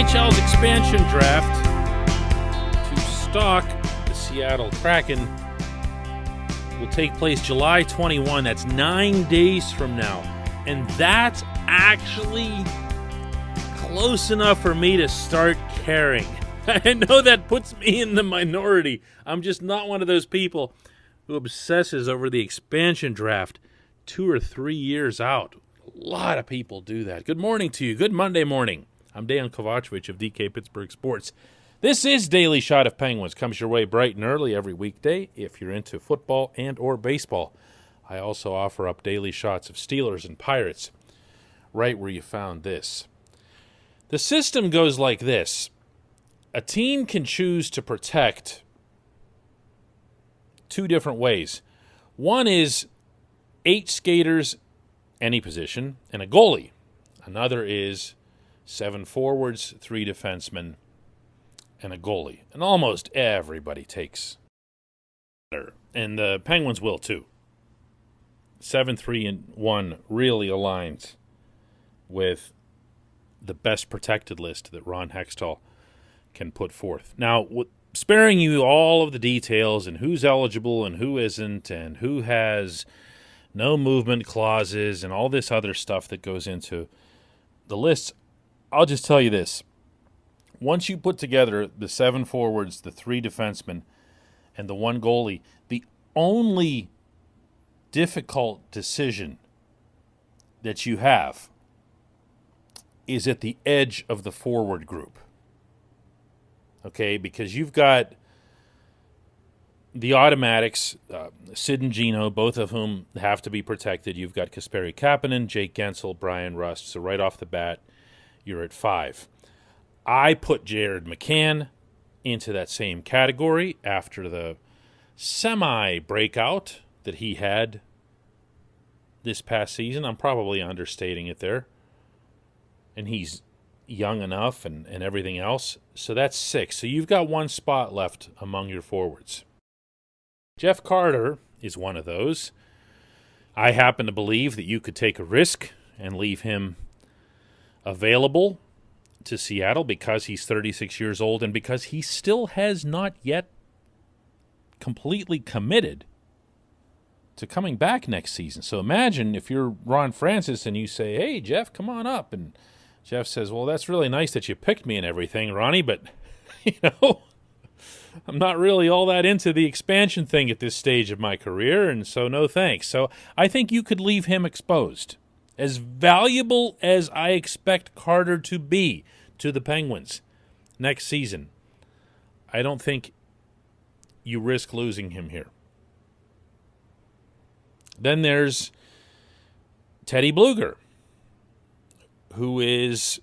NHL's expansion draft to stock the Seattle Kraken will take place July 21. That's 9 days from now. And that's actually close enough for me to start caring. I know that puts me in the minority. I'm just not one of those people who obsesses over the expansion draft 2 or 3 years out. A lot of people do that. Good morning to you. Good Monday morning. I'm Dejan Kovacevic of DK Pittsburgh Sports. This is Daily Shot of Penguins. Comes your way bright and early every weekday if you're into football and or baseball. I also offer up daily shots of Steelers and Pirates right where you found this. The system goes like this. A team can choose to protect 2 different ways. One is 8 skaters, any position, and a goalie. Another is 7 forwards, 3 defensemen, and a goalie. And almost everybody takes better. And the Penguins will too. 7-3-1 really aligns with the best protected list that Ron Hextall can put forth. Now, sparing you all of the details and who's eligible and who isn't and who has no movement clauses and all this other stuff that goes into the lists, I'll just tell you this. Once you put together the 7 forwards, the 3 defensemen, and the 1 goalie, the only difficult decision that you have is at the edge of the forward group. Okay, because you've got the automatics, Sid and Gino, both of whom have to be protected. You've got Kasperi Kapanen, Jake Gensel, Brian Rust. So right off the bat, you're at 5. I put Jared McCann into that same category after the semi-breakout that he had this past season. I'm probably understating it there. And he's young enough and everything else. So that's 6. So you've got 1 spot left among your forwards. Jeff Carter is one of those. I happen to believe that you could take a risk and leave him available to Seattle because he's 36 years old and because he still has not yet completely committed to coming back next season. So imagine if you're Ron Francis and you say, hey, Jeff, come on up. And Jeff says, well, that's really nice that you picked me and everything, Ronnie, but, I'm not really all that into the expansion thing at this stage of my career, and so no thanks. So I think you could leave him exposed. As valuable as I expect Carter to be to the Penguins next season, I don't think you risk losing him here. Then there's Teddy Bluger, who is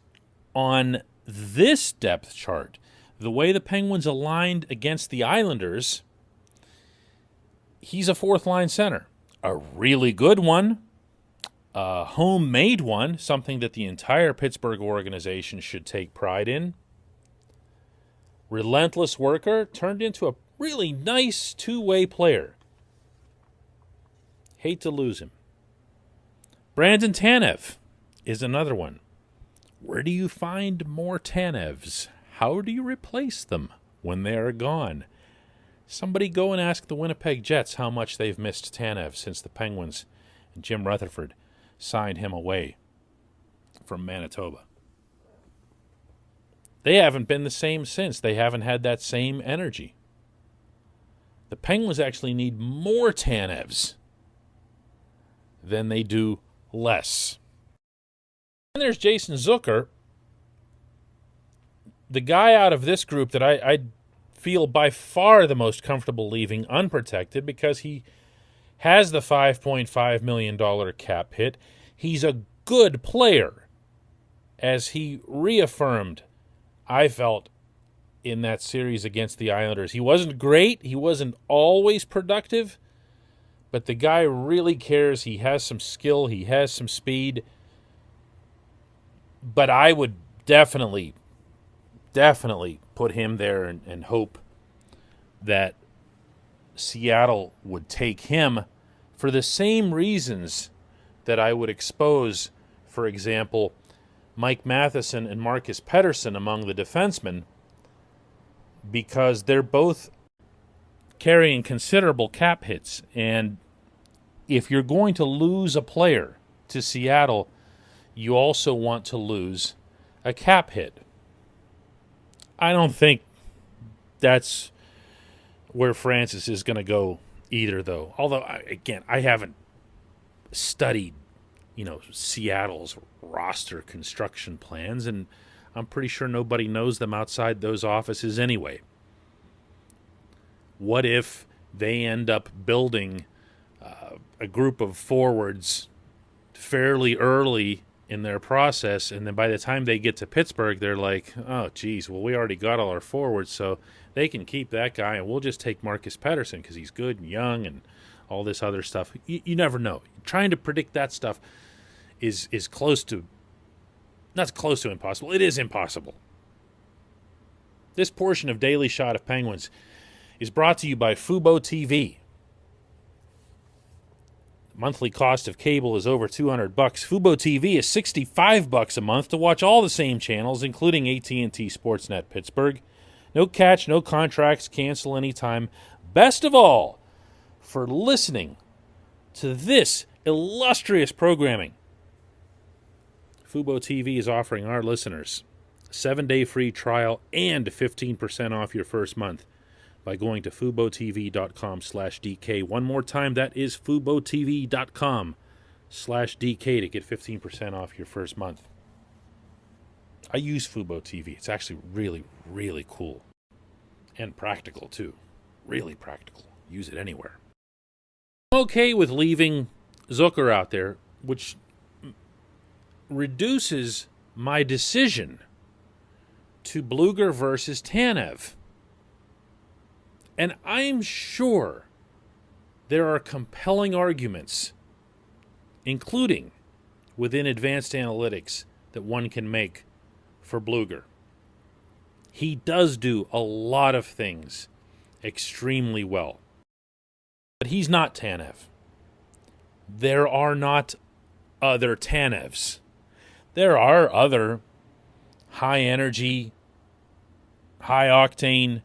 on this depth chart. The way the Penguins aligned against the Islanders, he's a 4th-line center. A really good one, a homemade one, something that the entire Pittsburgh organization should take pride in. Relentless worker, turned into a really nice 2-way player. Hate to lose him. Brandon Tanev is another one. Where do you find more Tanevs? How do you replace them when they are gone? Somebody go and ask the Winnipeg Jets how much they've missed Tanev since the Penguins and Jim Rutherford signed him away from Manitoba. They haven't been the same since. They haven't had that same energy. The Penguins actually need more Tanevs than they do less. And there's Jason Zucker, the guy out of this group that I feel by far the most comfortable leaving unprotected because he has the $5.5 million cap hit. He's a good player, as he reaffirmed, I felt, in that series against the Islanders. He wasn't great. He wasn't always productive. But the guy really cares. He has some skill. He has some speed. But I would definitely put him there and hope that Seattle would take him for the same reasons that I would expose, for example, Mike Matheson and Marcus Pettersson among the defensemen because they're both carrying considerable cap hits. And if you're going to lose a player to Seattle, you also want to lose a cap hit. I don't think that's where Francis is going to go either, though. Although, I haven't studied, Seattle's roster construction plans, and I'm pretty sure nobody knows them outside those offices anyway. What if they end up building a group of forwards fairly early in their process, and then by the time they get to Pittsburgh, they're like, oh, geez, well, we already got all our forwards, so they can keep that guy, and we'll just take Marcus Pettersson because he's good and young and all this other stuff. You never know. Trying to predict that stuff is close to, not close to impossible. It is impossible. This portion of Daily Shot of Penguins is brought to you by Fubo TV. Monthly cost of cable is over $200. Fubo TV is $65 a month to watch all the same channels, including AT&T Sportsnet Pittsburgh. No catch, no contracts, cancel anytime. Best of all, for listening to this illustrious programming, Fubo TV is offering our listeners a 7-day free trial and 15% off your first month by going to FuboTV.com/DK. One more time, that is FuboTV.com/DK to get 15% off your first month. I use Fubo TV. It's actually really, really cool. And practical, too. Really practical. Use it anywhere. I'm okay with leaving Zucker out there, which reduces my decision to Blueger versus Tanev. And I'm sure there are compelling arguments, including within advanced analytics, that one can make for Blueger. He does do a lot of things extremely well. But he's not Tanev. There are not other Tanevs. There are other high-energy, high-octane,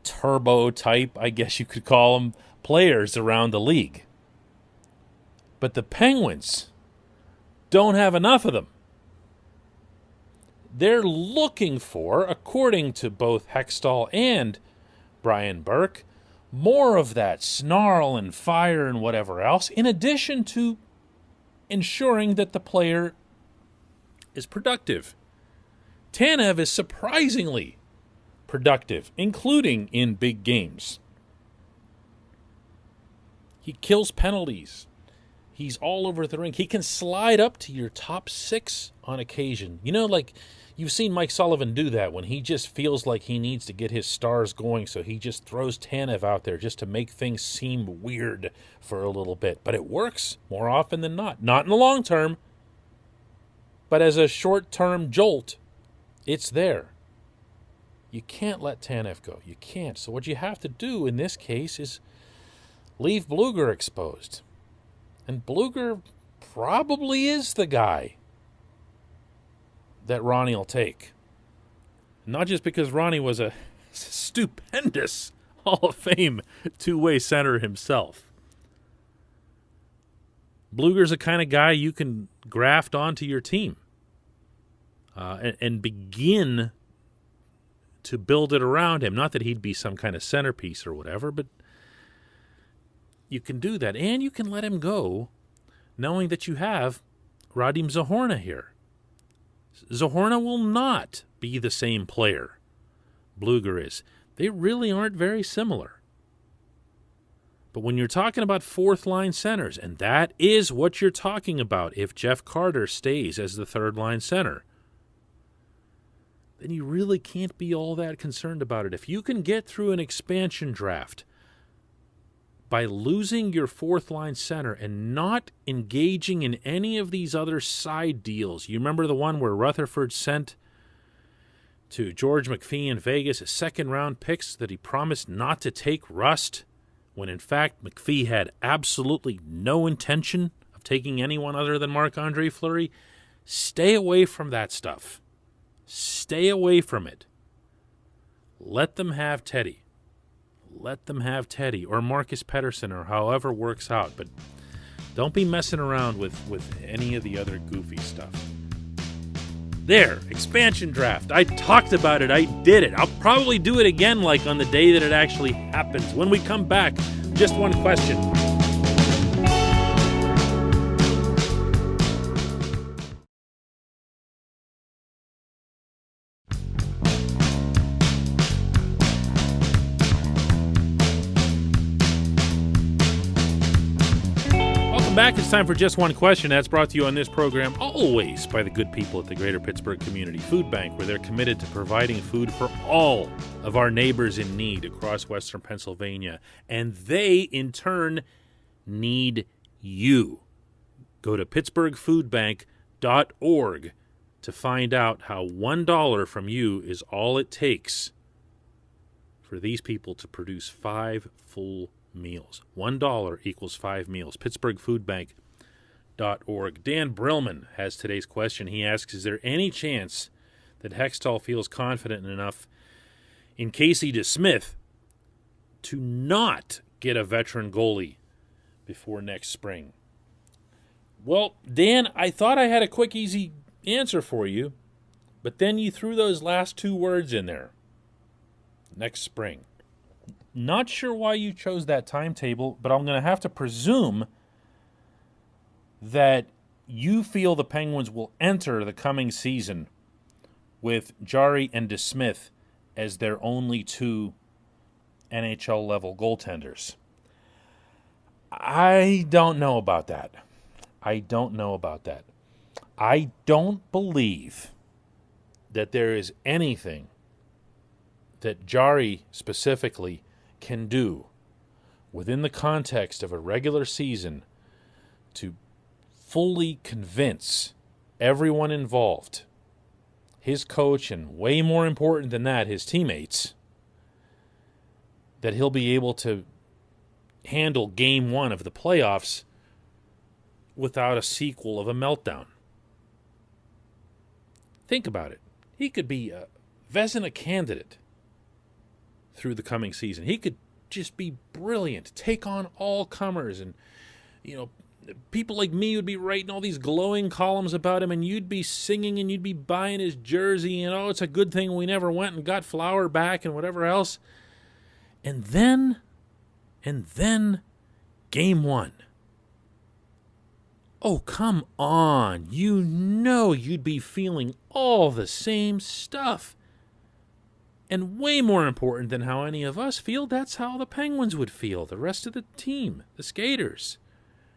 turbo type, I guess you could call them, players around the league. But the Penguins don't have enough of them. They're looking for, according to both Hextall and Brian Burke, more of that snarl and fire and whatever else, in addition to ensuring that the player is productive. Tanev is surprisingly productive, including in big games. He kills penalties. He's all over the rink. He can slide up to your top six on occasion. Like you've seen Mike Sullivan do that when he just feels like he needs to get his stars going, so he just throws Tanev out there just to make things seem weird for a little bit. But it works more often than not. Not in the long term, but as a short-term jolt, it's there. You can't let Tanev go. You can't. So what you have to do in this case is leave Blueger exposed. And Blueger probably is the guy that Ronnie will take. Not just because Ronnie was a stupendous Hall of Fame two-way center himself. Blueger's the kind of guy you can graft onto your team and begin to build it around him. Not that he'd be some kind of centerpiece or whatever, but you can do that. And you can let him go knowing that you have Radim Zohorna here. Zohorna will not be the same player Blueger is. They really aren't very similar. But when you're talking about fourth-line centers, and that is what you're talking about if Jeff Carter stays as the third-line center, then you really can't be all that concerned about it. If you can get through an expansion draft by losing your fourth-line center and not engaging in any of these other side deals. You remember the one where Rutherford sent to George McPhee in Vegas a second-round picks that he promised not to take Rust, when in fact McPhee had absolutely no intention of taking anyone other than Marc-Andre Fleury? Stay away from that stuff. Stay away from it. Let them have Teddy. Let them have Teddy or Marcus Pettersson or however works out. But don't be messing around with any of the other goofy stuff. There, expansion draft. I talked about it. I did it. I'll probably do it again like on the day that it actually happens. When we come back, just one question. Back. It's time for Just One Question. That's brought to you on this program always by the good people at the Greater Pittsburgh Community Food Bank, where they're committed to providing food for all of our neighbors in need across Western Pennsylvania. And they, in turn, need you. Go to pittsburghfoodbank.org to find out how $1 from you is all it takes for these people to produce 5 full meals. $1 equals 5 meals. pittsburghfoodbank.org. Dan Brillman has today's question. He asks, is there any chance that Hextall feels confident enough in Casey DeSmith to not get a veteran goalie before next spring? Well, Dan, I thought I had a quick, easy answer for you, but then you threw those last 2 words in there. Next spring. Not sure why you chose that timetable, but I'm going to have to presume that you feel the Penguins will enter the coming season with Jari and DeSmith as their only 2 NHL-level goaltenders. I don't know about that. I don't believe that there is anything that Jari specifically can do within the context of a regular season to fully convince everyone involved, his coach, and way more important than that, his teammates, that he'll be able to handle Game 1 of the playoffs without a sequel of a meltdown. Think about it. He could be a Vezina candidate through the coming season. He could just be brilliant, take on all comers, and people like me would be writing all these glowing columns about him, and you'd be singing and you'd be buying his jersey, and it's a good thing we never went and got Flower back and whatever else. And then Game 1. Oh, come on. You'd be feeling all the same stuff. And way more important than how any of us feel, that's how the Penguins would feel, the rest of the team, the skaters.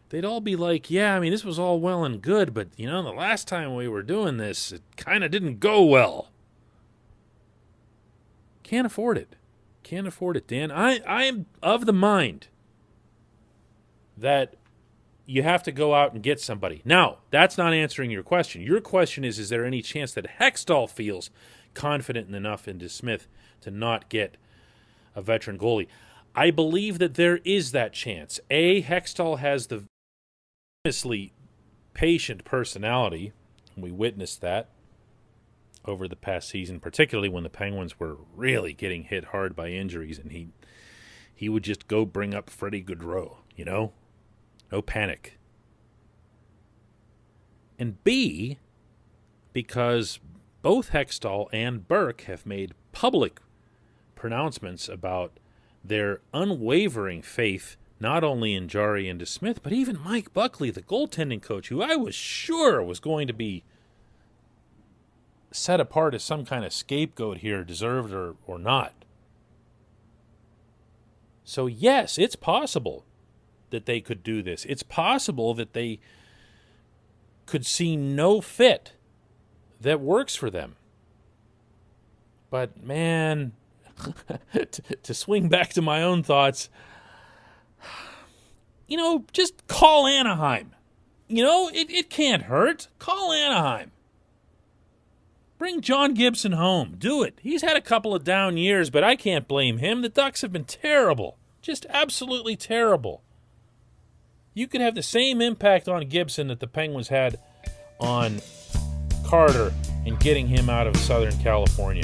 They'd all be like, this was all well and good, but, the last time we were doing this, it kind of didn't go well. Can't afford it. Can't afford it, Dan. I am of the mind that you have to go out and get somebody. Now, that's not answering your question. Your question is there any chance that Hextall feels confident enough in DeSmith to not get a veteran goalie? I believe that there is that chance. Hextall has the famously patient personality. We witnessed that over the past season, particularly when the Penguins were really getting hit hard by injuries, and he would just go bring up Freddie Gaudreau, no panic. And B, because both Hextall and Burke have made public pronouncements about their unwavering faith not only in Jari and DeSmith, but even Mike Buckley, the goaltending coach, who I was sure was going to be set apart as some kind of scapegoat here, deserved or not. So yes, it's possible that they could do this. It's possible that they could see no fit that works for them. But man, to swing back to my own thoughts, just call Anaheim. It can't hurt. Call Anaheim. Bring John Gibson home. Do it. He's had a couple of down years, but I can't blame him. The Ducks have been terrible. Just absolutely terrible. You could have the same impact on Gibson that the Penguins had on Carter in getting him out of Southern California.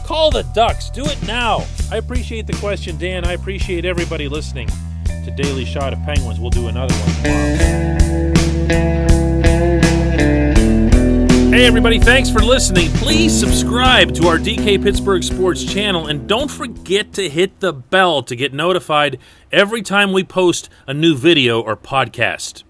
Call the Ducks. Do it now. I appreciate the question, Dan. I appreciate everybody listening to Daily Shot of Penguins. We'll do another one tomorrow. Hey, everybody. Thanks for listening. Please subscribe to our DK Pittsburgh Sports channel, and don't forget to hit the bell to get notified every time we post a new video or podcast.